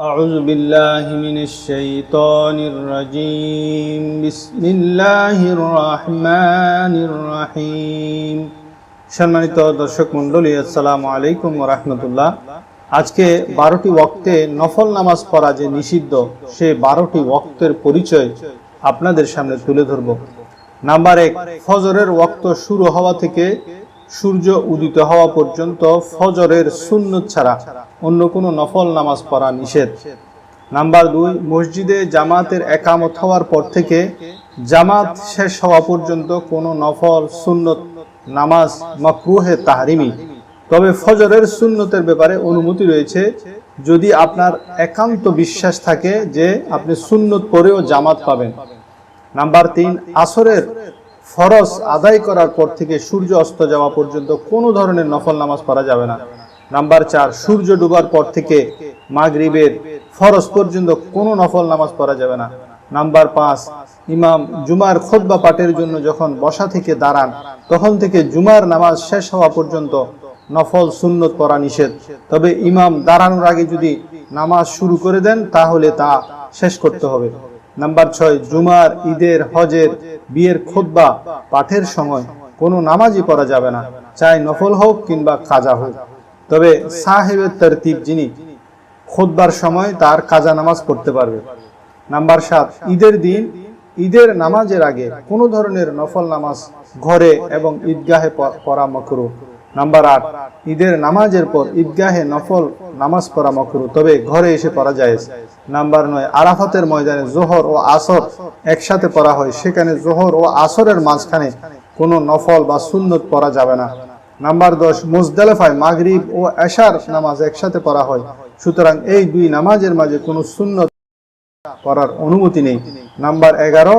أعوذ بالله من الشيطان الرجيم بسم الله الرحمن الرحيم সম্মানিত দর্শক মণ্ডলী আসসালামু আলাইকুম ওয়া রাহমাতুল্লাহ। আজকে 12টি ওয়াক্তে নফল নামাজ পড়া যে নিষিদ্ধ সে 12টি ওয়াক্তের পরিচয় আপনাদের সামনে তুলে ধরব। নাম্বার 1, ফজরের ওয়াক্ত শুরু হওয়া থেকে সূর্য উদিত হওয়া পর্যন্ত ফজরের সুন্নত ছাড়া অন্য কোনো নফল নামাজ পড়া নিষেধ। নাম্বার 2, মসজিদে জামাতের একামত হওয়ার পর থেকে জামাত শেষ হওয়া পর্যন্ত কোনো নফল সুন্নত নামাজ মাকরুহে তাহরিমি। তবে ফজরের সুন্নতের ব্যাপারে অনুমতি রয়েছে যদি আপনার একান্ত বিশ্বাস থাকে যে আপনি সুন্নত পড়েও জামাত পাবেন। নাম্বার 3, আসরের ফরজ আদায় করার পর থেকে সূর্য অস্ত যাওয়া পর্যন্ত কোনো ধরনের নফল নামাজ পড়া যাবে না। নাম্বার 4, সূর্য ডুবার পর থেকে মাগরিবের ফরজ পর্যন্ত কোনো নফল নামাজ পড়া যাবে না। নাম্বার 5, ইমাম জুমার খুতবা পাঠের জন্য যখন বসা থেকে দাঁড়ান তখন থেকে জুমার নামাজ শেষ হওয়া পর্যন্ত নফল সুন্নত পড়া নিষেধ। তবে ইমাম দাঁড়ানোর আগে যদি নামাজ শুরু করে দেন তাহলে তা শেষ করতে হবে। নাম্বার 6, জুমার, ঈদের, হজের, বিয়ের খুতবা পাঠের সময় কোনো নামাজই পড়া যাবে না, চাই নফল হোক কিংবা কাজা হোক। তবে সাহেবের তরতিব যিনি খুতবার সময় তার কাজা নামাজ পড়তে পারবে। নাম্বার 7, ঈদের দিন ঈদের নামাজের আগে কোনো ধরনের নফল নামাজ ঘরে এবং ঈদগাহে পড়া মাকরুহ। নাম্বার 8, ঈদের নামাজের পর ঈদগাহে নফল নামাজ পড়া মাকরুহ, তবে ঘরে এসে পড়া জায়েজ। নাম্বার 9, আরাফাতের ময়দানে জোহর ও আসর একসাথে পড়া হয়, সেখানে জোহর ও আসরের মাঝখানে কোনো নফল বা সুন্নত পড়া যাবে না। নাম্বার 10, মুজদালিফায় মাগরিব ও এশার নামাজ একসাথে পড়া হয়, সুতরাং এই দুই নামাজের মাঝে কোনো সুন্নত পড়ার অনুমতি নেই। নাম্বার 11,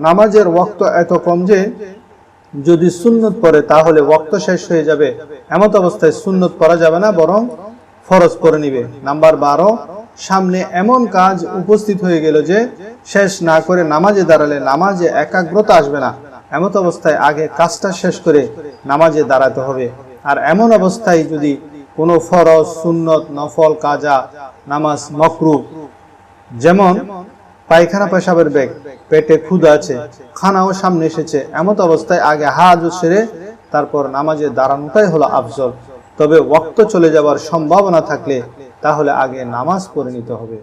নামাজের ওয়াক্ত এত কম যে যদি সুন্নত পড়ে তাহলে ওয়াক্ত শেষ হয়ে যাবে, এমত অবস্থায় সুন্নত পড়া যাবে না, বরং ফরজ পড়ে নিবে। নাম্বার 12, সামনে এমন কাজ উপস্থিত হয়ে গেল যে শেষ না করে নামাজে দাঁড়ালে নামাজে একাগ্রতা আসবে না, এমত অবস্থায় আগে কাজটা শেষ করে নামাজে দাঁড়াতে হবে। আর এমন অবস্থায় যদি কোনো ফরজ, সুন্নত, নফল, কাজা নামাজ মাকরুহ, যেমন পায়খানা পেশাবের বেগ, পেটে ক্ষুধা আছে, খানাও সামনে এসেছে, এমত অবস্থায় আগে হাজ সেরে তারপর নামাজে দাঁড়ানোটাই হলো আফজল। তবে ওয়াক্ত চলে যাওয়ার সম্ভাবনা থাকলে তাহলে আগে নামাজ পড়ে নিতে হবে।